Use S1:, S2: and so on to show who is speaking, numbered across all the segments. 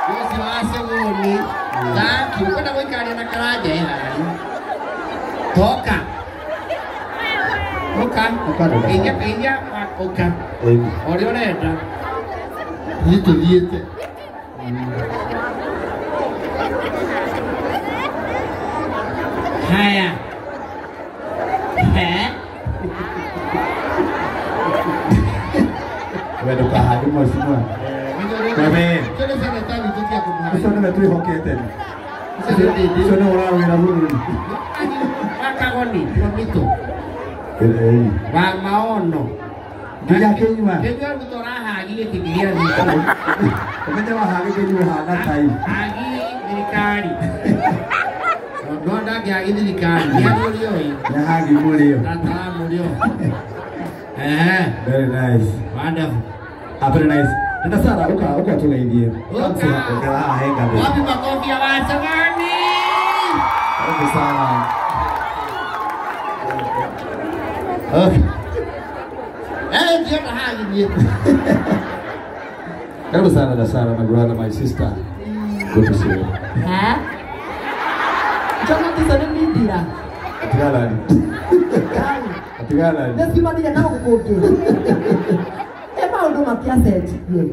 S1: Yesu wasegoni. Thank you. Kwenda gwikaria na karaja ihari. Toka. Oka. Ingia. Oka. Ori orenda. Thiete. Haya.
S2: Wewe kahadi mheshimiwa. Wewe. Sio ndio tu hokete. Sio ndio wao wanarudi.
S1: Akagoni, mamito. Wa maono.
S2: Ndia kenywa.
S1: Kenywa mtora hagi kigiria ni.
S2: Kumenya wa hagi kenywa haga tai.
S1: Hagi dirikari. Ndonda hagi dirikari. Ya mulio.
S2: Ya hagi mulio.
S1: Tata mulio.
S2: Very nice.
S1: Wonderful.
S2: Very nice. Nenda sana uka tunaingia. Uka henga.
S1: Wapi makofi ya wasogani?
S2: Karibu sana.
S1: Ndio hagi ni.
S2: Karibu sana na Sarah, my brother, my sister. Good to see you.
S3: Jangan disana
S2: Atigala.
S3: Lazima nije nao kukoke. Ema ndo makiasa etikie.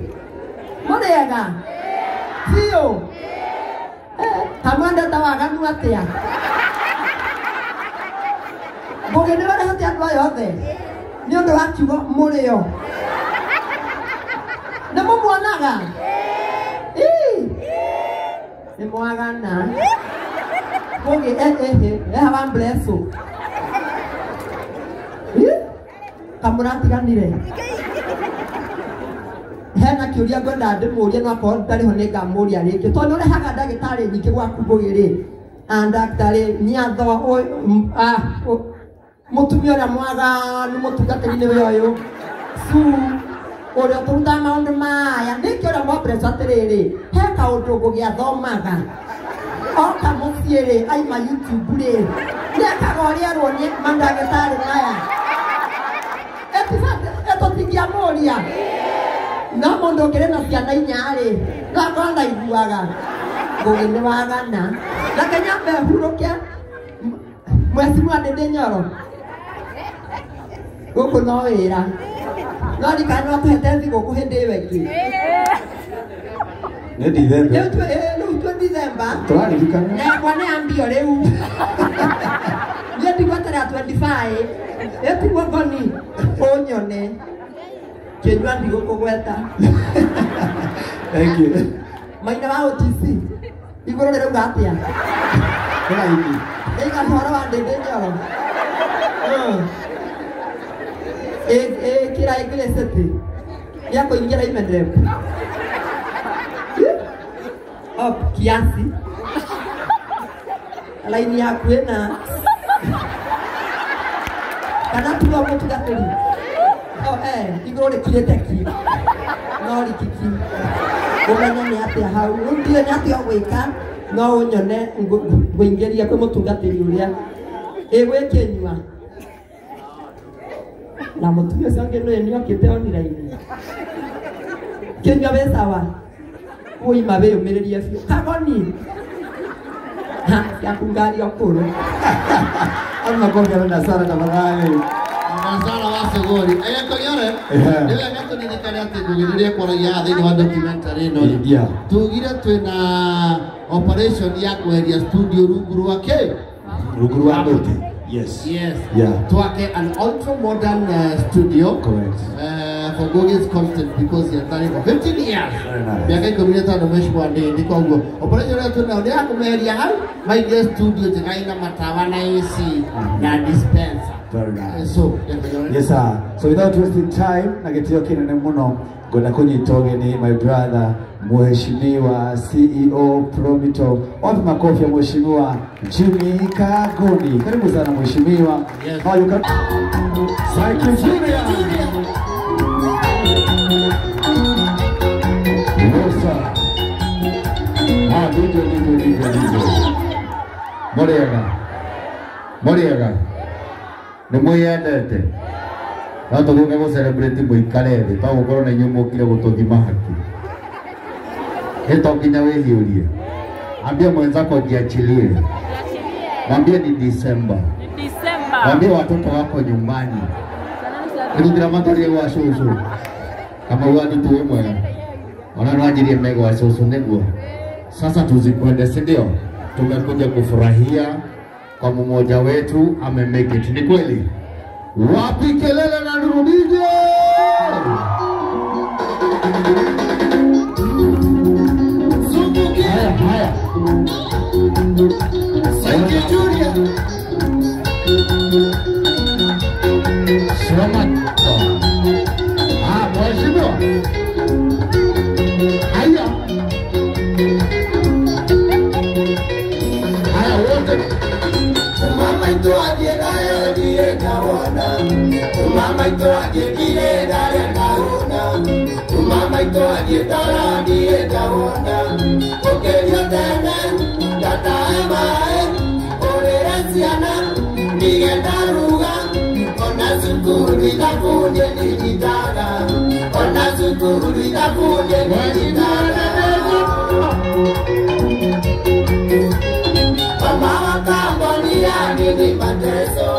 S3: Mbona yaga? Sio. Kamanda tawaga nuatea. Bogene wale hati atwa yothe. Ni ndo wakiugo murio. Na mumwonaga? Ni mwagana. Boge hava blessu. Kamuratiganire. Hena kiuria ngwenda ndimurie no akorwo ndariho ni ngamuria ringi tondu urehaga ndagitari nyingi gwaku mbugiri andagitari niatho mutumia uria mwaganu mutungatiri-ini uyu su uria turuta maundu maya niki uria mwambreso atiriri he kaundu ngugiathomaga oka mucii ri aima YouTube ri niakaga uria erwo ni mandagitari maya etotingiamuria no mundu ukiri na ciana inya ri ngakora ndaiguaga ngugi ni wagana na Kenya mehurukia mwecimu andindi nyoro guku no wira no ndikana atuhete thiguku hindi iyo ingi
S2: Ni December.
S3: Riu tu December
S2: Turaririkana.
S3: nekwa ni ambio riu ndigwetera 25 etigwo ngoni unyone kenywa ndigukugweta.
S2: Thank you.
S3: Maina wa OTC iguru rero ngatia
S2: Kila hiki.
S3: ega thora wa ndende nyoro kira igile seti yako ingira imendrep op kiasi laini ya kwena kana tuwa mtu gateri iguru rekirete ki no rikiki umenya ni atia hau ndio ni atia gwika no unyone ngwingeria kwe mutungatiri uria egwekenywa na mutumia sange no ni okite online kenywa besawa kuima be umiririe fio kagoni ya kungari okuru
S2: Alma kopia na Sarah tafadhali.
S1: Nasara wasegori. Ayako yore. Ndio ngato ni nikarate kugiria kwa ya thini wa documentary no.
S2: Yeah.
S1: Tugira twina operation ya kweria studio ruguru wake.
S2: Ruguru wake. Yes.
S1: Yes.
S2: Yeah.
S1: Twake an ultra modern studio.
S2: Correct.
S1: For Google's content because you're done for 15 years. Miaka community na meshwa ndi kwa huo. Operation yetu na ndio kumeria hau. My studio tikaina matawa na AC na dispenser.
S2: Very nice.
S1: So,
S2: yes sir. So without wasting time, nagetio kinene muno ngona kunyitoge ni my brother Mheshimiwa CEO Promito. Wapi makofi ya Mheshimiwa Jimmy Kagoni. Karibu sana Mheshimiwa.
S1: Yes.
S2: How you can Thank you Junior. Mosa. Dijo. Moriaga. Ni mwiyendete. Na tuguke go celebrate muikare thi. Twagukorwo na inyuĩ mũkire gũtũthima haki.
S1: Eto kinya wewe ulie. Ambia mwenzako jiachilie. Mwambie ni Disemba. Mwambie watoto wako nyumbani. Ndio dramatari wa shosho. Kama wadi tuwe mwana. Wananwajirie mego wa shosho neguo. Sasa tuzikwende, si ndio? Tumekuja kufurahia kwa mmoja wetu amemake it. Ni kweli? Wapi kelele na nurudije? Haya. Thank you, Julia. Selamat. Mheshimiwa. Haya wote. Mama ito ajira ndiye naona. Mama ito ajira naona. Mama ito ajira ndiye naona. Okeria tena tataema orerasiana ndiye daruga. Ona sukuru itakunye nijitaka. Ona sukuru itakunye nijitaka. Mama wakambo ni ya nini mateso.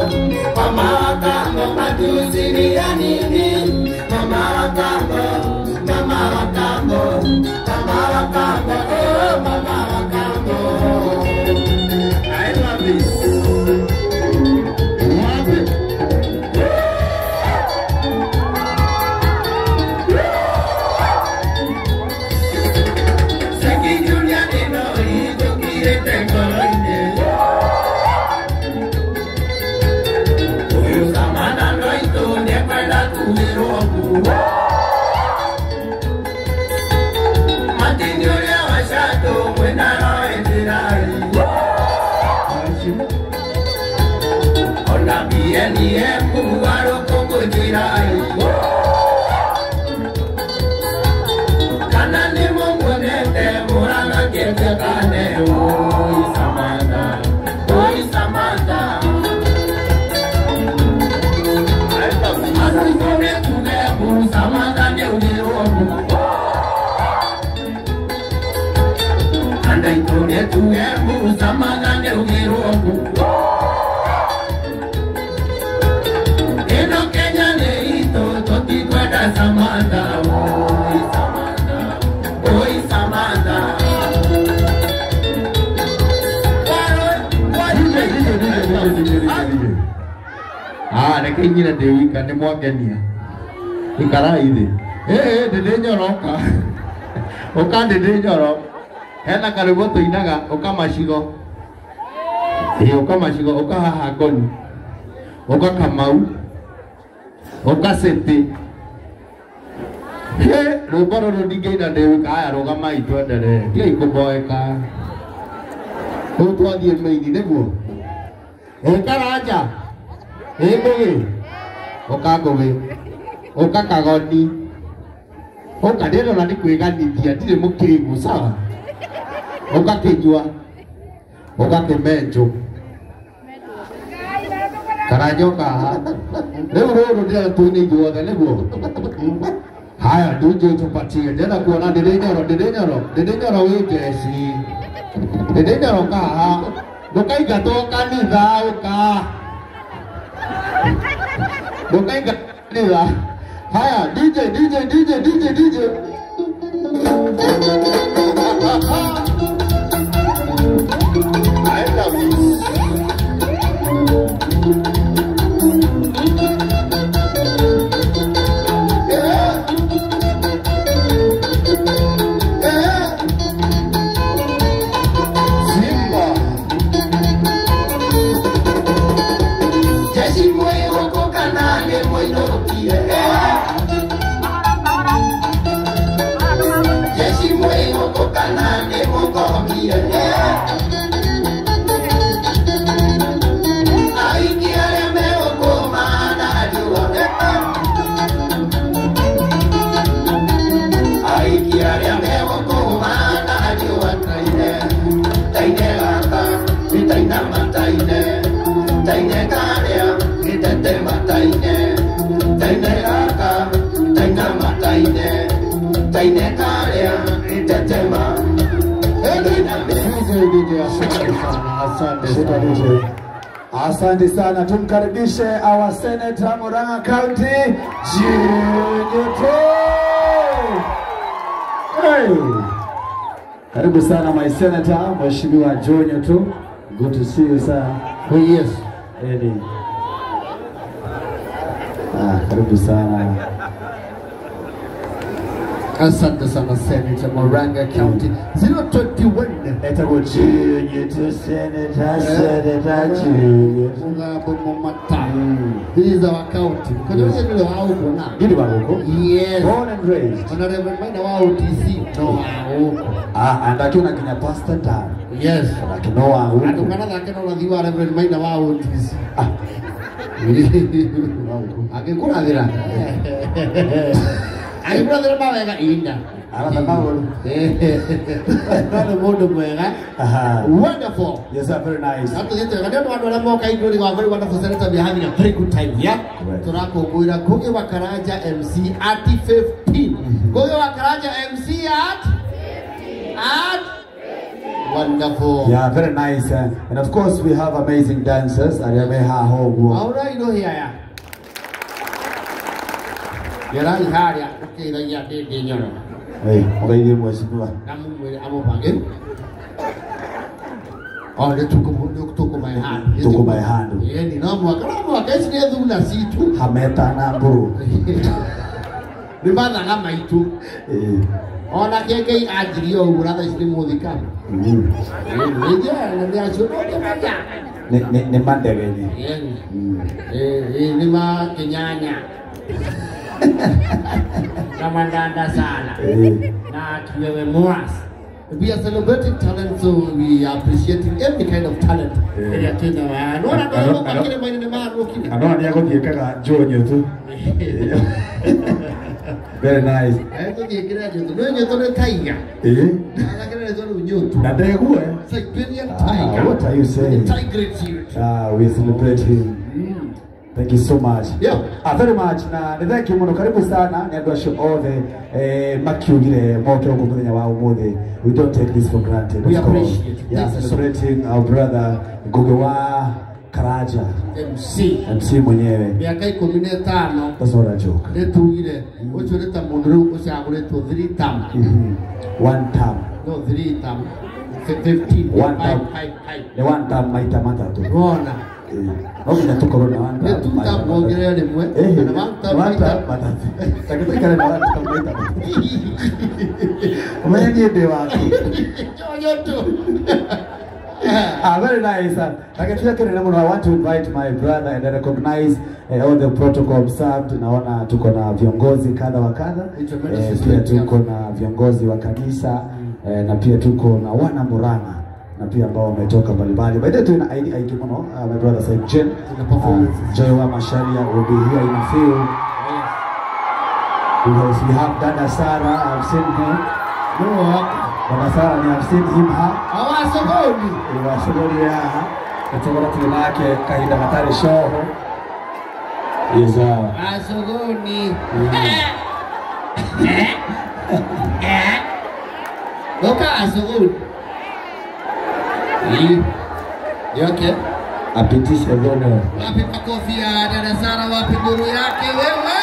S1: Mama wakambo matusi ni ya nini. Mama wakambo, mama wakambo, mama wakambo, oh mama wakambo. I love this. Nyina Dewika ni mwagenia ikara ithi ndende nyoroka oka ndende nyoro hena karibu tuinaga oka mashigo oka mashigo oka haha koni oka Kamau oka Sete rubaro rudigeina Dewika aya rugama itwendere ndio ikuboeka utwathie meini neguo ekaraja Eboge, okagoge, okakagoni, okadero na nikuiganithia ndire mukirimu sawa, okakinyua, okakimenjo, karajoka, leo ndio tuini juothe neguo. Haya nduje tupatie, ndenda kuona ndidenyoro wejesi, ndidenyoro kaha, ndukaiga toka kanitha uka. Dokainga nila. Haya DJ. I love you. Taine karea, itetema.
S2: Asante sana, tumkaribishe our Senator Murang'a County Junior. Hey. Karibu sana my Senator, Mheshimiwa Junior. Good to see you sir.
S1: Oh yes.
S2: Eddie. Karibu sana.
S1: Asante sana Senator Murang'a County 021.
S2: Eta go Junior to Senator Junior.
S1: Mugabo Momata. This is our county. Because you know how to now.
S2: Gidi Bagoko?
S1: Yes.
S2: Born and raised.
S1: Honorable Maina wa OTC. No how.
S2: And akiona kina Pastor Dan.
S1: Yes.
S2: Akinoa huko.
S1: Atukana zake na unadhiwa Reverend Maina wa OTC. Akikuna dhira. Akikuna dhira mawega inda. Wonderful.
S2: Yes, sir, very nice.
S1: Very wonderful senator. We are having a very good time here. Turako Guira Koge Wakaraja MC at 15. Koge Wakaraja MC at 15. Wonderful.
S2: Yeah, very nice. And of course, we have amazing dancers. Ariameha Hogu.
S1: How do you know here? You're not here. Okay, then you're dead.
S2: Hey, Ogaidi Mheshimiwa.
S1: Oh, they took my hand.
S2: Took my hand.
S1: Yeah, you know, I guess they do not see too.
S2: Hameta Nambu.
S1: Remember, I'm my two. On a cake, I drew your brother is the Modica. Yeah, and they are so Nima Kenyanya. Ramandanda Sana. Not we are celebrating talent, so we are appreciating every kind of talent.
S2: I very nice. What are you saying? We celebrate him. Thank you so much.
S1: Yeah.
S2: Very much. Na thank you muno karibu sana. Ni ado show all the makiugire moto kumenya wa umode. We don't take this for granted.
S1: We appreciate it.
S2: Yeah, celebrating our brother Gogewa Karaja. MC mwenyewe.
S1: Miaka 15.
S2: That's not a joke.
S1: Letu ile ucholeta mundu ushagule to 3 term.
S2: One term.
S1: No 3 term. 15.
S2: One term. The one term maita matatu.
S1: Bona.
S2: Okina tukorona one term.
S1: Two term bogere limwe.
S2: Na one term matatu. Takitaka na one term maita. Umeni ende wako.
S1: Jojo.
S2: Very nice. I want to invite my brother and I recognize all the protocol observed. Naona tuko na viongozi kadha wa kadha. Pia tuko na viongozi wa kanisa na pia tuko na wana Murang'a na pia ambao wametoka mbalimbali. By the way, tuna ID mno. My brother said Jen Joy wa Masharia will be here in a few. Because we have Dada Sarah. I've seen him.
S1: No.
S2: Dada Sarah, I've seen him.
S1: Awasogoni.
S2: Awasogoni ya. Kutoka tunake kaida matari show. Yeza.
S1: Asogoni. Goka asogoni. Okay.
S2: Apitishe dono.
S1: Wapi makofi ya Dada Sarah, wapi guru yake wewe?